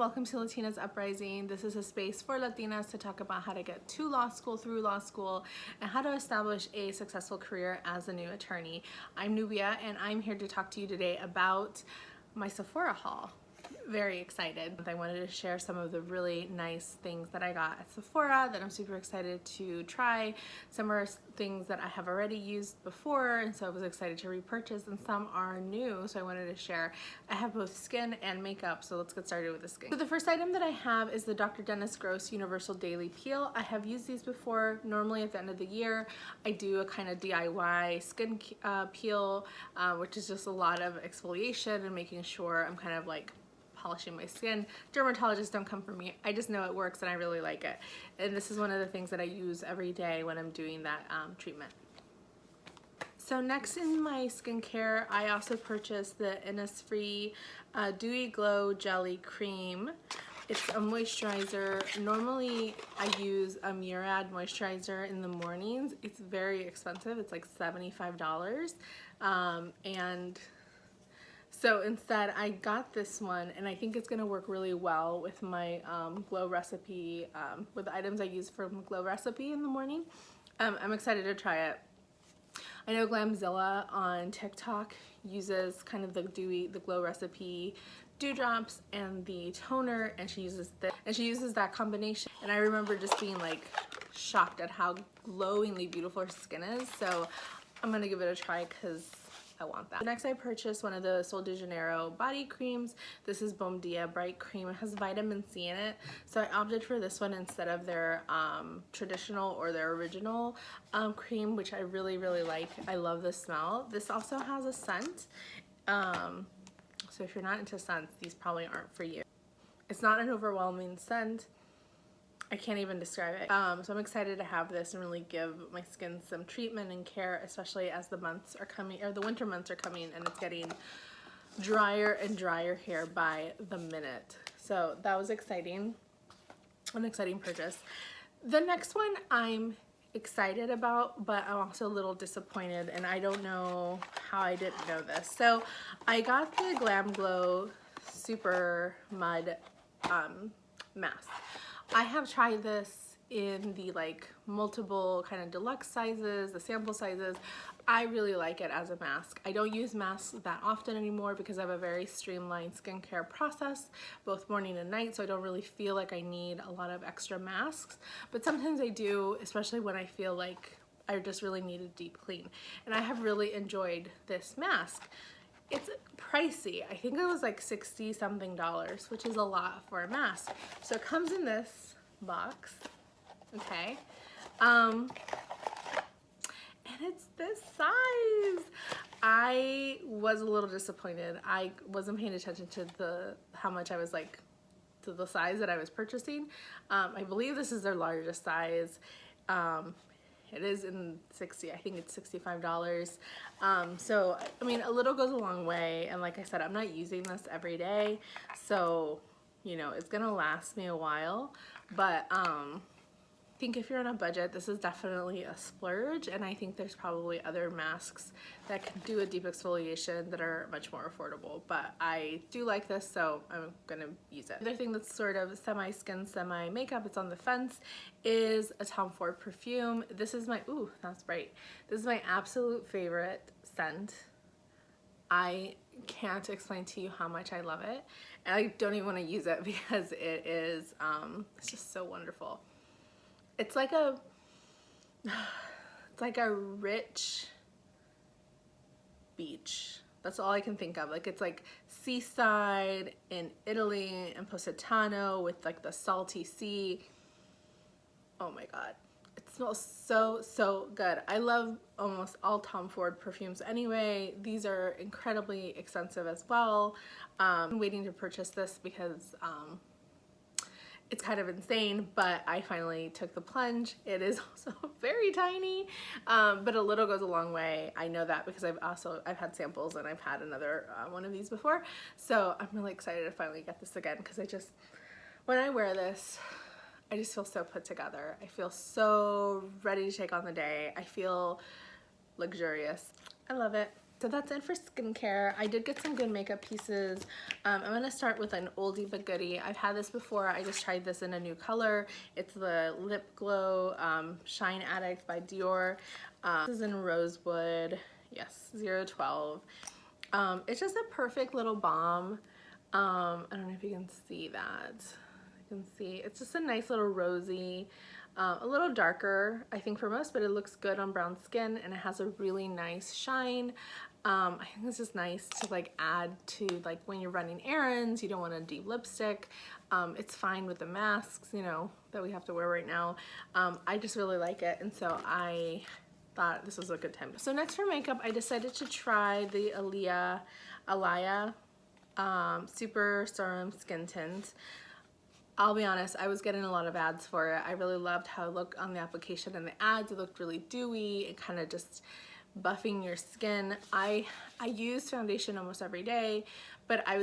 welcome to Latinas Uprising. This is a space for Latinas to talk about how to get to law school, through law school, and how to establish a successful career as a new attorney. I'm Nubia, and I'm here to talk to you today about my Sephora haul. Very excited. I wanted to share some of the really nice things that I got at Sephora that I'm super excited to try. Some are things that I have already used before, and so I was excited to repurchase, and some are new, so I wanted to share. I have both skin and makeup, so let's get started with the skin. So the first item that I have is the Dr. Dennis Gross Universal Daily Peel. I have used these before. Normally at the end of the year, I do a kind of DIY skin peel, which is just a lot of exfoliation and making sure I'm kind of like polishing my skin. Dermatologists don't come for me. I just know it works and I really like it. And this is one of the things that I use every day when I'm doing that treatment. So next in my skincare, I also purchased the Innisfree Dewy Glow Jelly Cream. It's a moisturizer. Normally I use a Murad moisturizer in the mornings. It's very expensive. It's like $75. And so instead I got this one, and I think it's gonna work really well with my Glow recipe, with the items I use from Glow recipe in the morning. I'm excited to try it. I know Glamzilla on TikTok uses kind of the Glow recipe dewdrops and the toner, and she uses that combination. And I remember just being like shocked at how glowingly beautiful her skin is. So I'm gonna give it a try because I want that. Next, I purchased one of the Sol de Janeiro body creams. This is Bom Dia Bright Cream. It has vitamin C in it, so I opted for this one instead of their traditional or their original cream, which I really like. I love the smell. This also has a scent, so if you're not into scents, these probably aren't for you. It's not an overwhelming scent. I can't even describe it. So I'm excited to have this and really give my skin some treatment and care, especially as the months are coming, or the winter months are coming, and it's getting drier and drier here by the minute. So that was exciting, an exciting purchase. The next one I'm excited about, but I'm also a little disappointed, and I don't know how I didn't know this. So I got the Glam Glow Super Mud mask. I have tried this in the like multiple kind of deluxe sizes, the sample sizes. I really like it as a mask. I don't use masks that often anymore because I have a very streamlined skincare process, both morning and night, so I don't really feel like I need a lot of extra masks. But sometimes I do, especially when I feel like I just really need a deep clean. And I have really enjoyed this mask. It's pricey. I think it was like $60 something, which is a lot for a mask. So it comes in this box, okay? And it's this size. I was a little disappointed. I wasn't paying attention to how much I was like, to the size that I was purchasing. I believe this is their largest size. It is in I think it's $65. So, I mean, a little goes a long way. And like I said, I'm not using this every day. So, you know, it's gonna last me a while. But I think if you're on a budget, this is definitely a splurge. And I think there's probably other masks that can do a deep exfoliation that are much more affordable. But I do like this, so I'm gonna use it. The other thing that's sort of semi-skin, semi-makeup, it's on the fence, is a Tom Ford perfume. This is my, ooh, that's bright. This is my absolute favorite scent. I can't explain to you how much I love it. And I don't even want to use it because it is, it's just so wonderful. It's like a rich beach. That's all I can think of. Like, it's like seaside in Italy and Positano with like the salty sea. Oh my God. It smells so good. I love almost all Tom Ford perfumes anyway. These are incredibly expensive as well. I'm waiting to purchase this because it's kind of insane, but I finally took the plunge. It is also very tiny, but a little goes a long way. I know that because I've had samples and I've had another one of these before. So I'm really excited to finally get this again because when I wear this, I just feel so put together. I feel so ready to take on the day. I feel luxurious. I love it. So that's it for skincare. I did get some good makeup pieces. I'm gonna start with an oldie but goodie. I've had this before. I just tried this in a new color. It's the Lip Glow Shine Addict by Dior. This is in Rosewood. Yes, 012. It's just a perfect little balm. I don't know if you can see that. You can see it's just a nice little rosy, a little darker I think for most, but it looks good on brown skin, and it has a really nice shine. I think this is nice to like add to like when you're running errands. You don't want a deep lipstick. It's fine with the masks, you know, that we have to wear right now. I just really like it, and so I thought this was a good time. So next for makeup, I decided to try the Alaya Super Serum Skin Tint. I'll be honest, I was getting a lot of ads for it. I really loved how it looked on the application and the ads. It looked really dewy and kind of just buffing your skin. I use foundation almost every day, but I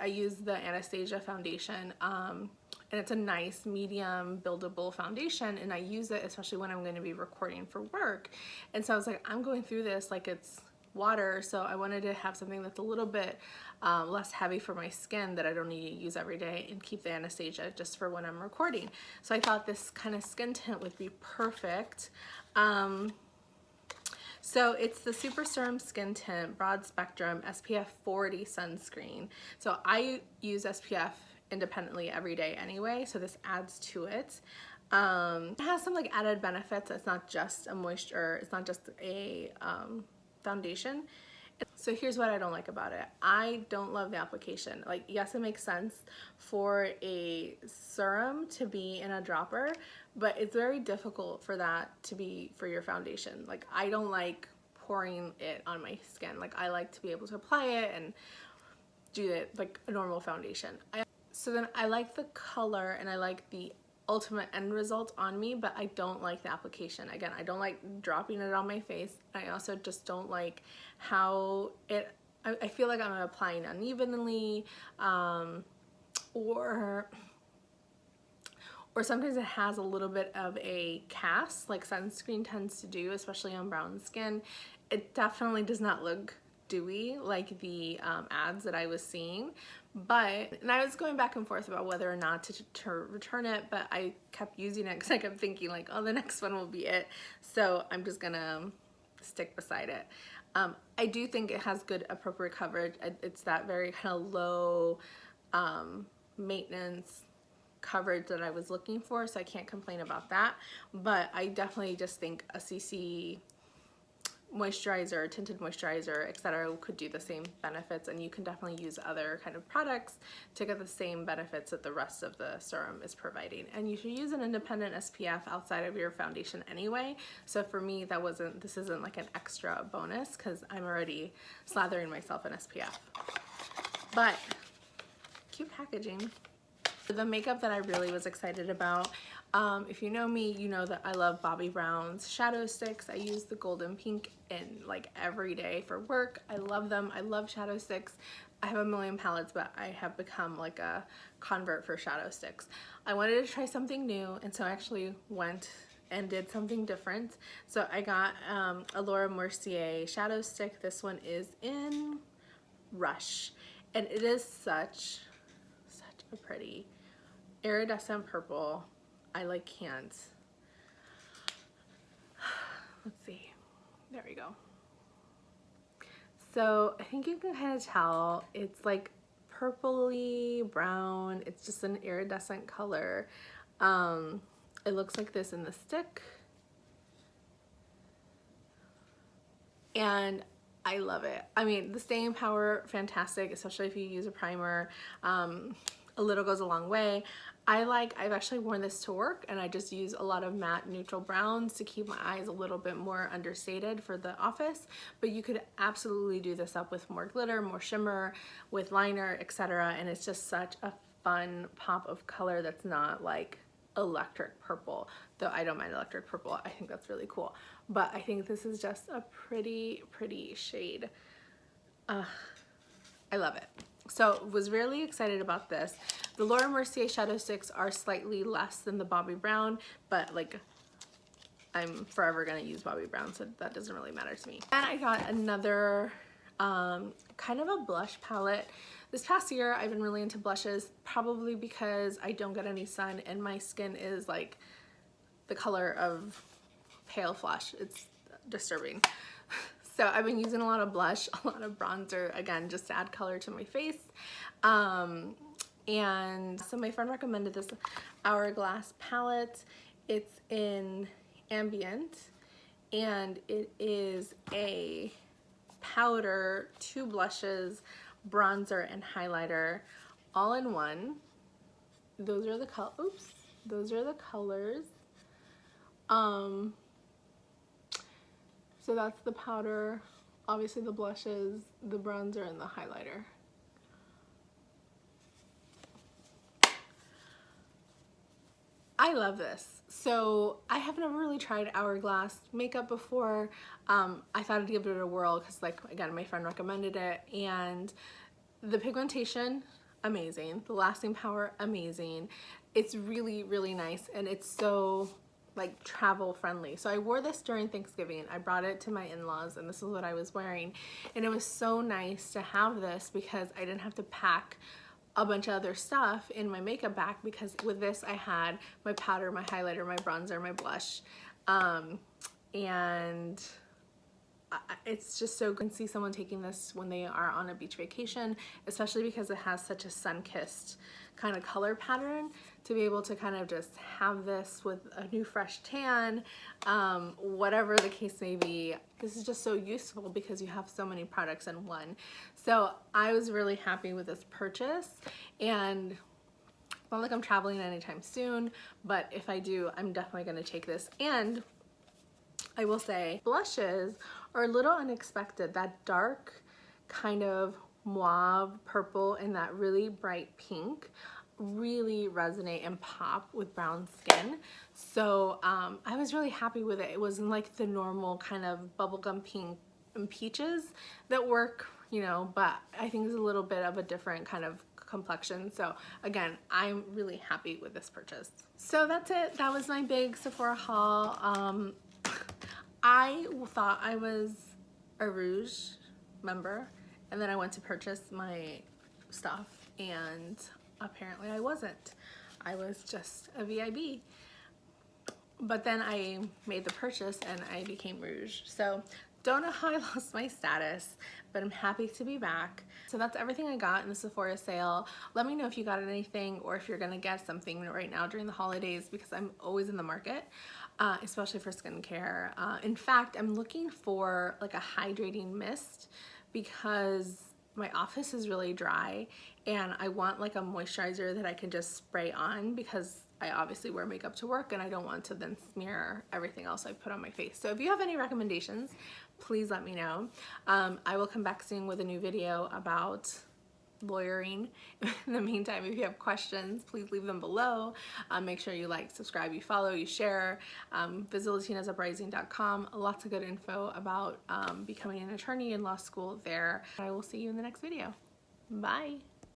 used the Anastasia foundation, and it's a nice medium buildable foundation, and I use it especially when I'm going to be recording for work. And so I was like, I'm going through this like it's water, so I wanted to have something that's a little bit less heavy for my skin that I don't need to use every day, and keep the Anastasia just for when I'm recording. So I thought this kind of skin tint would be perfect. So it's the Super Serum Skin Tint Broad Spectrum SPF 40 sunscreen. So I use SPF independently every day anyway, so this adds to it. It has some like added benefits. It's not just a moisture, it's not just a foundation. So here's what I don't like about it. I don't love the application. Like, yes, it makes sense for a serum to be in a dropper, but it's very difficult for that to be for your foundation. Like, I don't like pouring it on my skin. Like, I like to be able to apply it and do it like a normal foundation. So then I like the color and I like the ultimate end result on me, but I don't like the application. Again, I don't like dropping it on my face. I also just don't like how I feel like I'm applying unevenly, or sometimes it has a little bit of a cast like sunscreen tends to do, especially on brown skin. It definitely does not look dewy like the ads that I was seeing, and I was going back and forth about whether or not to return it, but I kept using it because I kept thinking like, oh, the next one will be it, so I'm just gonna stick beside it. I do think it has good appropriate coverage. It's that very kind of low maintenance coverage that I was looking for, so I can't complain about that. But I definitely just think a CC moisturizer, tinted moisturizer, etc. could do the same benefits, and you can definitely use other kind of products to get the same benefits that the rest of the serum is providing. And you should use an independent SPF outside of your foundation anyway. So for me, this isn't like an extra bonus because I'm already slathering myself in SPF. But cute packaging. The makeup that I really was excited about, if you know me, you know that I love Bobbi Brown's shadow sticks. I use the golden pink in like every day for work. I love them. I love shadow sticks. I have a million palettes, but I have become like a convert for shadow sticks. I wanted to try something new, and so I actually went and did something different. So I got a Laura Mercier shadow stick. This one is in Rush, and it is such a pretty iridescent purple. I like can't. Let's see. There we go. So I think you can kind of tell it's like purpley brown. It's just an iridescent color. It looks like this in the stick. And I love it. I mean, the staying power, fantastic, especially if you use a primer. A little goes a long way. I've actually worn this to work, and I just use a lot of matte neutral browns to keep my eyes a little bit more understated for the office, but you could absolutely do this up with more glitter, more shimmer, with liner, etc. And it's just such a fun pop of color that's not like electric purple, though I don't mind electric purple. I think that's really cool, but I think this is just a pretty shade. I love it. So was really excited about this. The Laura Mercier shadow sticks are slightly less than the Bobbi Brown, but like I'm forever gonna use Bobbi Brown, so that doesn't really matter to me. And I got another kind of a blush palette. This past year I've been really into blushes, probably because I don't get any sun and my skin is like the color of pale flesh. It's disturbing. So I've been using a lot of blush, a lot of bronzer, again, just to add color to my face. And so my friend recommended this Hourglass palette. It's in Ambient, and it is a powder, 2 blushes, bronzer, and highlighter all in one. Those are the those are the colors. So that's the powder, obviously the blushes, the bronzer, and the highlighter. I love this. So I have never really tried Hourglass makeup before. I thought I'd give it a whirl because, like, again, my friend recommended it, and the pigmentation, amazing. The lasting power, amazing. It's really, really nice, and it's so like travel friendly. So I wore this during Thanksgiving. I brought it to my in-laws and this is what I was wearing. And it was so nice to have this because I didn't have to pack a bunch of other stuff in my makeup bag, because with this I had my powder, my highlighter, my bronzer, my blush. And it's just so good to see someone taking this when they are on a beach vacation, especially because it has such a sun-kissed kind of color pattern, to be able to kind of just have this with a new fresh tan, whatever the case may be. This is just so useful because you have so many products in one. So I was really happy with this purchase, and it's not like I'm traveling anytime soon, but if I do, I'm definitely going to take this. And I will say blushes are a little unexpected. That dark kind of mauve purple and that really bright pink really resonate and pop with brown skin. So I was really happy with it. It wasn't like the normal kind of bubblegum pink and peaches that work, you know, but I think it's a little bit of a different kind of complexion. So again, I'm really happy with this purchase. So that's it. That was my big Sephora haul. I thought I was a Rouge member, and then I went to purchase my stuff, and apparently I wasn't. I was just a VIB. But then I made the purchase and I became Rouge. So don't know how I lost my status, but I'm happy to be back. So that's everything I got in the Sephora sale. Let me know if you got anything or if you're gonna get something right now during the holidays, because I'm always in the market, especially for skincare. In fact, I'm looking for like a hydrating mist because my office is really dry and I want like a moisturizer that I can just spray on, because I obviously wear makeup to work and I don't want to then smear everything else I put on my face. So if you have any recommendations, please let me know. I will come back soon with a new video about lawyering. In the meantime, if you have questions, please leave them below. Make sure you like, subscribe, you follow, you share. Visit latinasuprising.com. Lots of good info about becoming an attorney in law school there. I will see you in the next video. Bye.